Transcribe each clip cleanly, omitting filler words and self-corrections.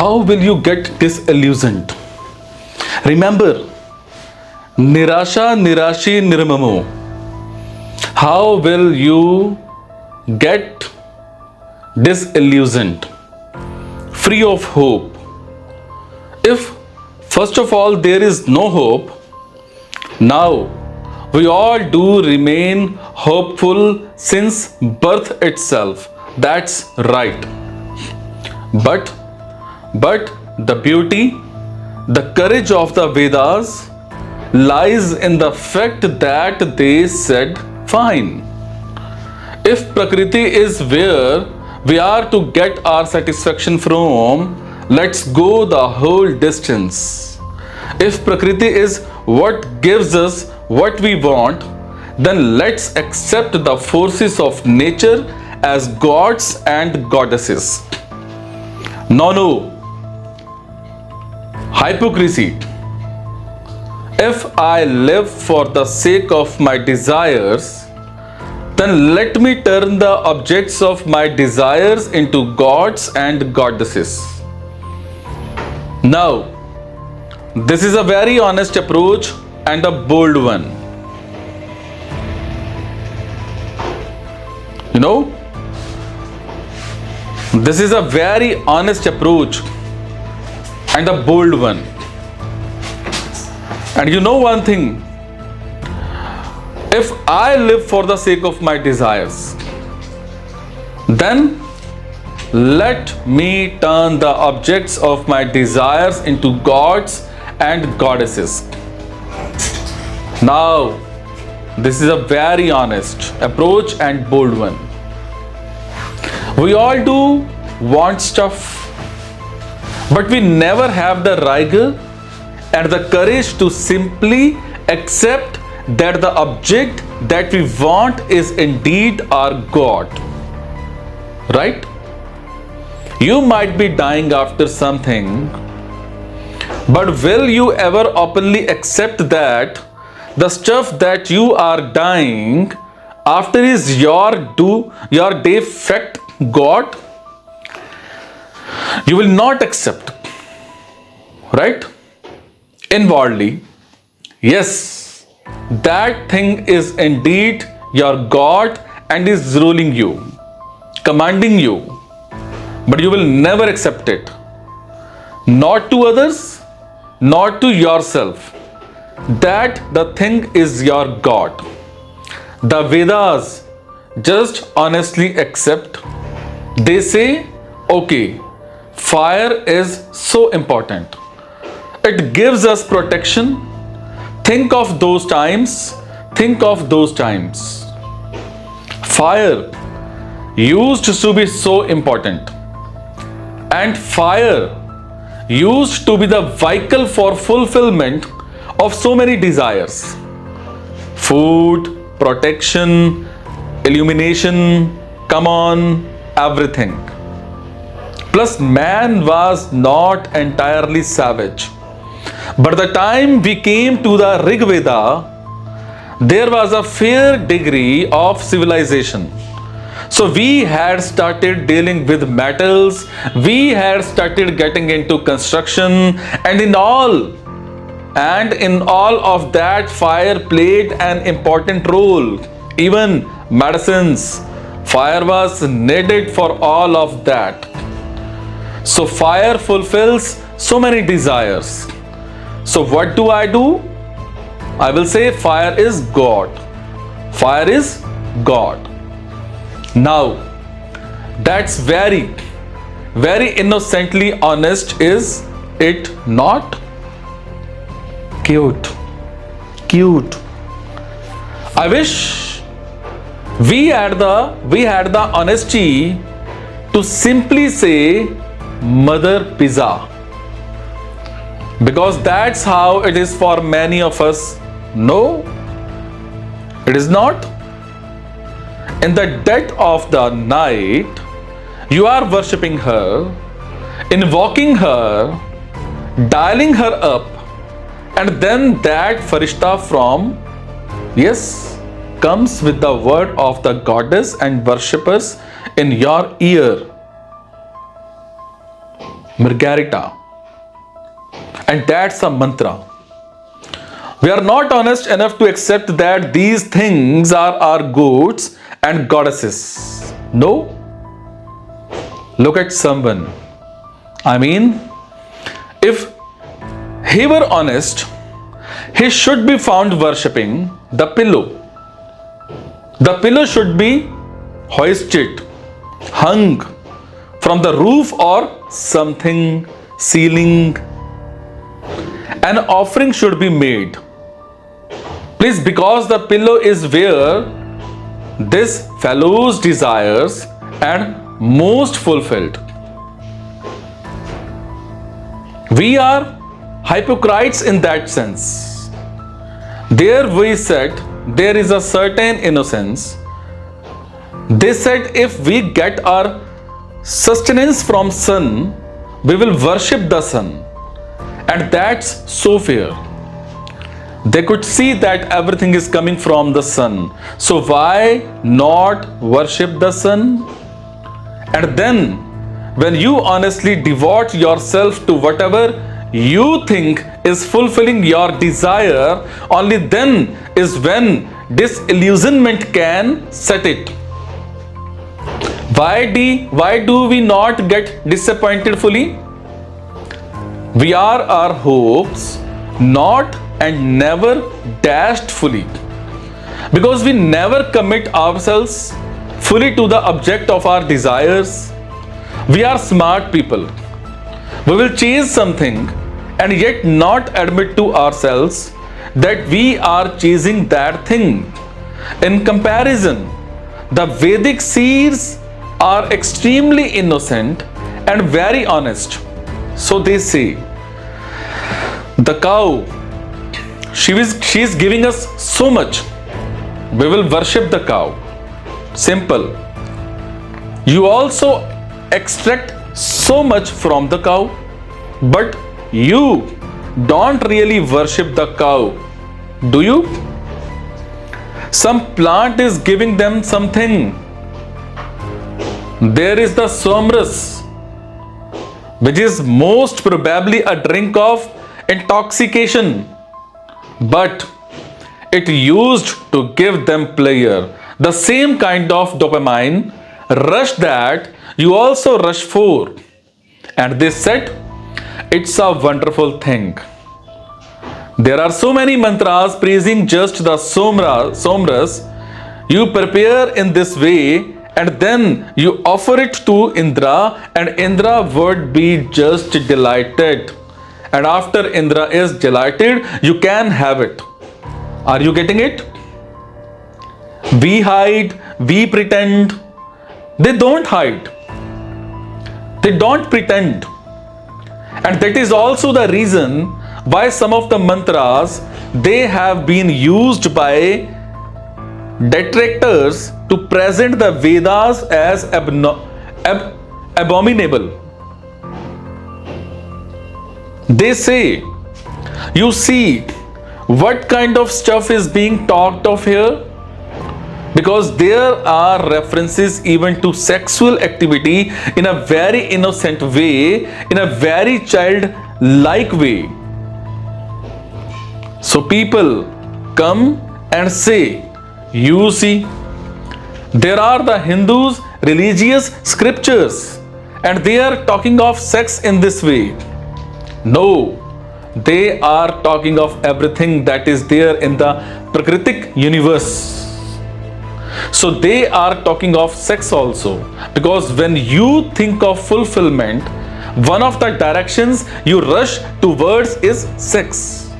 How will you get disillusioned? Remember, Nirasha Nirashi Nirmamo. How will you get disillusioned? Free of hope. If first of all there is no hope, now we all do remain hopeful since birth itself. That's right. But the beauty, the courage of the Vedas lies in the fact that they said, fine. If Prakriti is where we are to get our satisfaction from, let's go the whole distance. If Prakriti is what gives us what we want, then let's accept the forces of nature as gods and goddesses. No. Hypocrisy. If I live for the sake of my desires, then let me turn the objects of my desires into gods and goddesses. Now, this is a very honest approach and a bold one. This is a very honest approach and a bold one. And you know one thing, if I live for the sake of my desires, then let me turn the objects of my desires into gods and goddesses. Now, this is a very honest approach and bold one. We all do want stuff, but we never have the rigor and the courage to simply accept that the object that we want is indeed our God. Right? You might be dying after something, but will you ever openly accept that the stuff that you are dying after is your de facto God? You will not accept. Right? Inwardly, yes, that thing is indeed your God and is ruling you, commanding you, but you will never accept it. Not to others, not to yourself. That the thing is your God. The Vedas just honestly accept. They say, okay, fire is so important. It gives us protection. Think of those times. Fire used to be so important. And fire used to be the vehicle for fulfillment of so many desires. Food, protection, illumination, come on, everything. Plus, man was not entirely savage. But the time we came to the Rig Veda, there was a fair degree of civilization. So we had started dealing with metals, we had started getting into construction, and in all of that, fire played an important role. Even medicines, fire was needed for all of that. So fire fulfills so many desires. So what do? I will say fire is God. Fire is God. Now, that's very, very innocently honest, is it not? Cute. I wish we had the honesty to simply say Mother Pizza. Because that's how it is for many of us. No, it is not. In the dead of the night, you are worshipping her, invoking her, dialing her up, and then that Farishta comes with the word of the goddess and worshippers in your ear. Margarita. And that's a mantra. We are not honest enough to accept that these things are our gods and goddesses. No. Look at someone. I mean, if he were honest, he should be found worshipping the pillow. The pillow should be hoisted, hung from the roof or something, ceiling. An offering should be made. Please, because the pillow is where this fellow's desires and most fulfilled. We are hypocrites in that sense. There we said there is a certain innocence. They said if we get our sustenance from sun, we will worship the sun. And that's so fair. They could see that everything is coming from the sun. So why not worship the sun? And then, when you honestly devote yourself to whatever you think is fulfilling your desire, only then is when disillusionment can set it. Why do we not get disappointed fully? We are our hopes not and never dashed fully, because we never commit ourselves fully to the object of our desires. We are smart people. We will chase something and yet not admit to ourselves that we are chasing that thing. In comparison, the Vedic seers are extremely innocent and very honest. So they say, the cow, she is giving us so much, we will worship the cow. Simple. You also extract so much from the cow, but you don't really worship the cow, do you? Some plant is giving them something. There is the sombras, which is most probably a drink of intoxication, but it used to give them pleasure, the same kind of dopamine rush that you also rush for. And they said it's a wonderful thing. There are so many mantras praising just the somras. You prepare in this way and then you offer it to Indra, and Indra would be just delighted. And after Indra is delighted, you can have it. Are you getting it? We hide, we pretend. They don't hide. They don't pretend. And that is also the reason why some of the mantras, they have been used by detractors to present the Vedas as abominable. They say, you see what kind of stuff is being talked of here? Because there are references even to sexual activity in a very innocent way, in a very childlike way. So people come and say, you see, there are the Hindus' religious scriptures and they are talking of sex in this way. No, they are talking of everything that is there in the Prakritic universe. So they are talking of sex also, because when you think of fulfillment, one of the directions you rush towards is sex.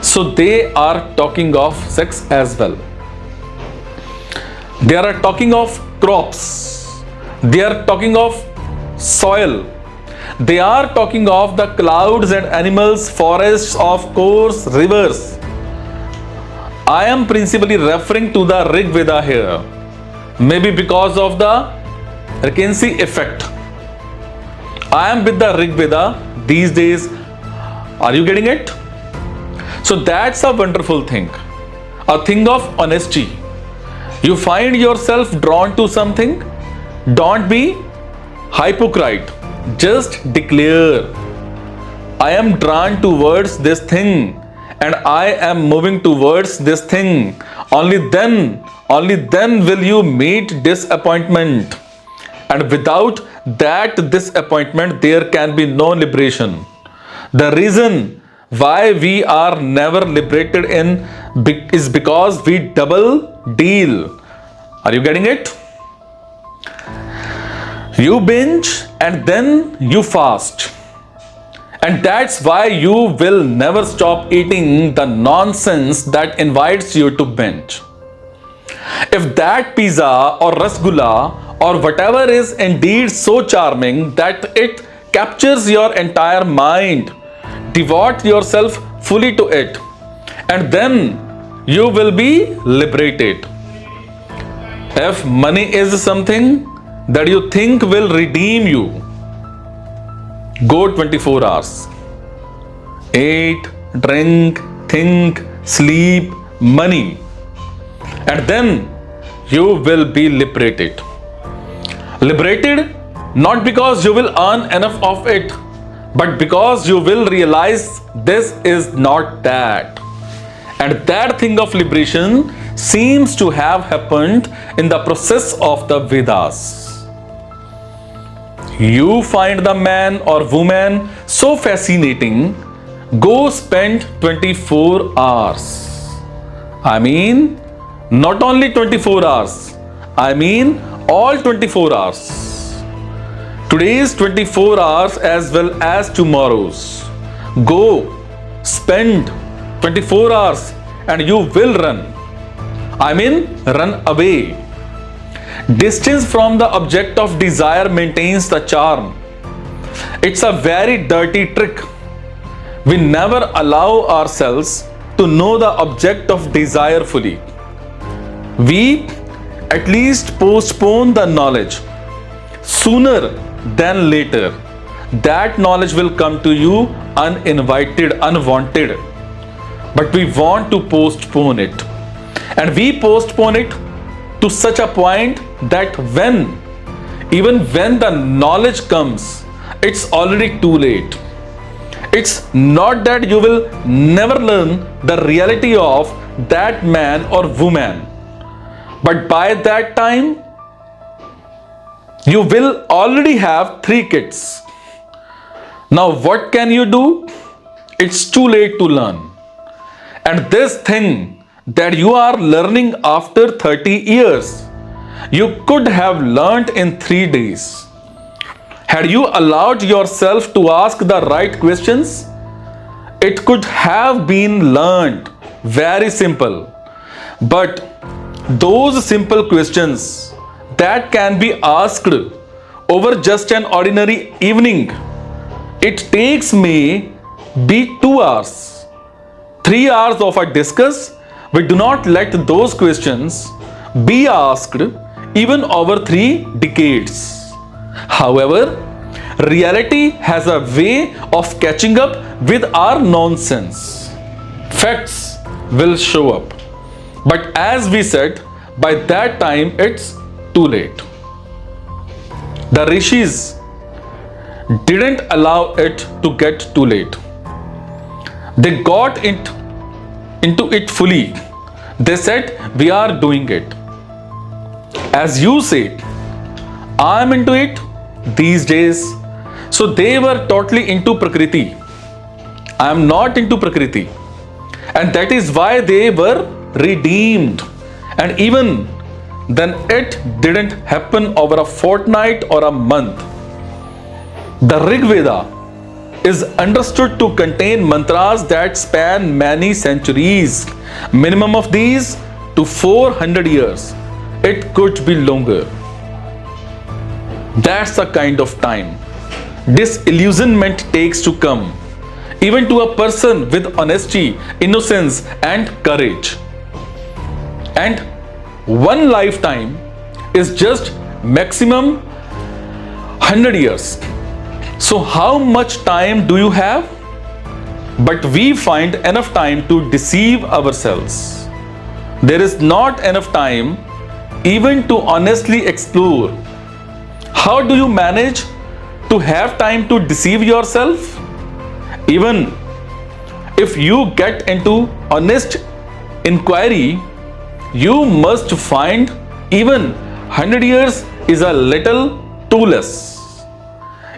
So they are talking of sex as well. They are talking of crops. They are talking of soil. They are talking of the clouds and animals, forests, of course, rivers. I am principally referring to the Rig Veda here. Maybe because of the recency effect. I am with the Rig Veda these days. Are you getting it? So that's a wonderful thing. A thing of honesty. You find yourself drawn to something, don't be hypocrite. Just declare, I am drawn towards this thing and I am moving towards this thing. Only then will you meet disappointment. And without that disappointment, there can be no liberation. The reason why we are never liberated is because we double deal. Are you getting it? You binge and then you fast. And that's why you will never stop eating the nonsense that invites you to binge. If that pizza or rasgulla or whatever is indeed so charming that it captures your entire mind, devote yourself fully to it, and then you will be liberated. If money is something that you think will redeem you, go 24 hours. Eat, drink, think, sleep, money. And then you will be liberated. Liberated not because you will earn enough of it, but because you will realize this is not that. And that thing of liberation seems to have happened in the process of the Vedas. You find the man or woman so fascinating, go spend 24 hours. I mean, not only 24 hours, I mean all 24 hours. Today's 24 hours as well as tomorrow's. Go spend 24 hours and you will run. I mean, run away. Distance from the object of desire maintains the charm. It's a very dirty trick. We never allow ourselves to know the object of desire fully. We at least postpone the knowledge. Sooner than later, that knowledge will come to you uninvited, unwanted. But we want to postpone it. And we postpone it to such a point that even when the knowledge comes, it's already too late. It's not that you will never learn the reality of that man or woman, but by that time, you will already have 3 kids. Now, what can you do? It's too late to learn. And this thing that you are learning after 30 years, you could have learned in 3 days. Had you allowed yourself to ask the right questions, it could have been learned. Very simple. But those simple questions that can be asked over just an ordinary evening, it takes me be 2 hours. 3 hours of a discuss. We do not let those questions be asked even over 3 decades. However, reality has a way of catching up with our nonsense. Facts will show up. But as we said, by that time it's too late. The rishis didn't allow it to get too late. They got into it fully. They said, we are doing it. As you said, I'm into it these days. So they were totally into Prakriti. I am not into Prakriti. And that is why they were redeemed. And even then it didn't happen over a fortnight or a month. The Rig Veda is understood to contain mantras that span many centuries. Minimum of these to 400 years. It could be longer. That's the kind of time disillusionment takes to come, even to a person with honesty, innocence, and courage. And one lifetime is just maximum 100 years. So how much time do you have? But we find enough time to deceive ourselves. There is not enough time even to honestly explore. How do you manage to have time to deceive yourself? Even if you get into honest inquiry, you must find even 100 years is a little too less.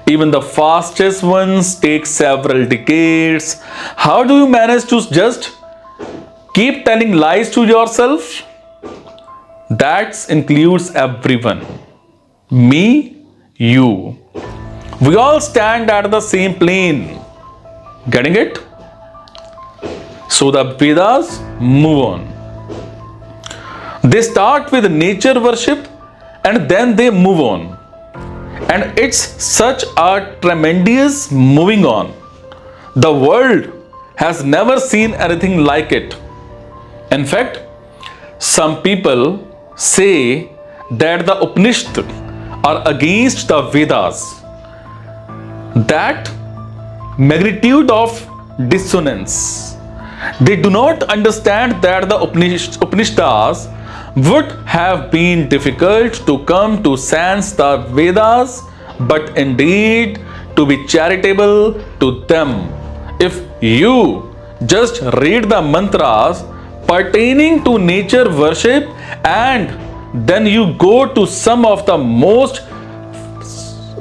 Even the fastest ones take several decades. How do you manage to just keep telling lies to yourself? That includes everyone. Me, you. We all stand at the same plane. Getting it? So the Vedas move on. They start with nature worship and then they move on. And it's such a tremendous moving on. The world has never seen anything like it. In fact, some people say that the Upanishads are against the Vedas. That magnitude of dissonance. They do not understand that the Upanishads would have been difficult to come to sense the Vedas, but indeed to be charitable to them. If you just read the mantras pertaining to nature worship and then you go to some of the most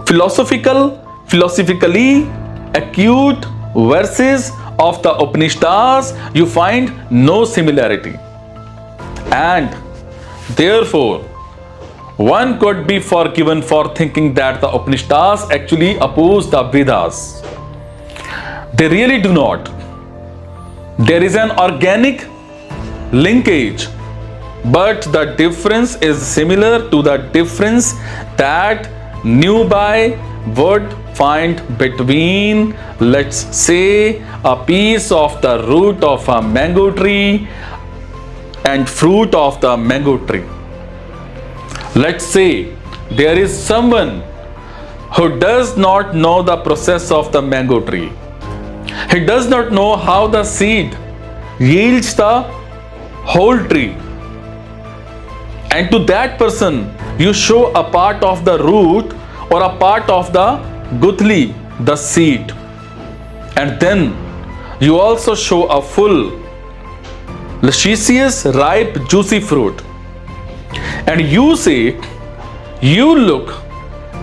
philosophically acute verses of the Upanishads, you find no similarity. And therefore, one could be forgiven for thinking that the Upanishads actually oppose the Vedas. They really do not. There is an organic linkage, but the difference is similar to the difference that newbie would find between, let's say, a piece of the root of a mango tree and fruit of the mango tree. Let's say there is someone who does not know the process of the mango tree. He does not know how the seed yields the whole tree. And to that person, you show a part of the root or a part of the guthli, the seed. And then you also show a full, luscious, ripe, juicy fruit. And you say, you look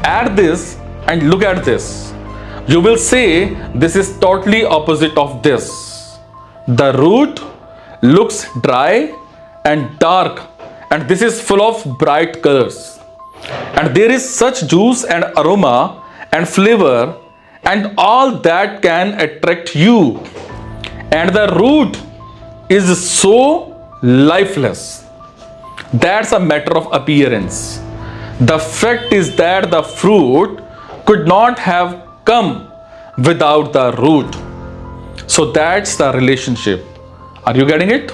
at this and look at this. You will say, this is totally opposite of this. The root looks dry and dark, and this is full of bright colors. And there is such juice and aroma and flavor and all that can attract you. And the root is so lifeless. That's a matter of appearance. The fact is that the fruit could not have come without the root. So that's the relationship. Are you getting it?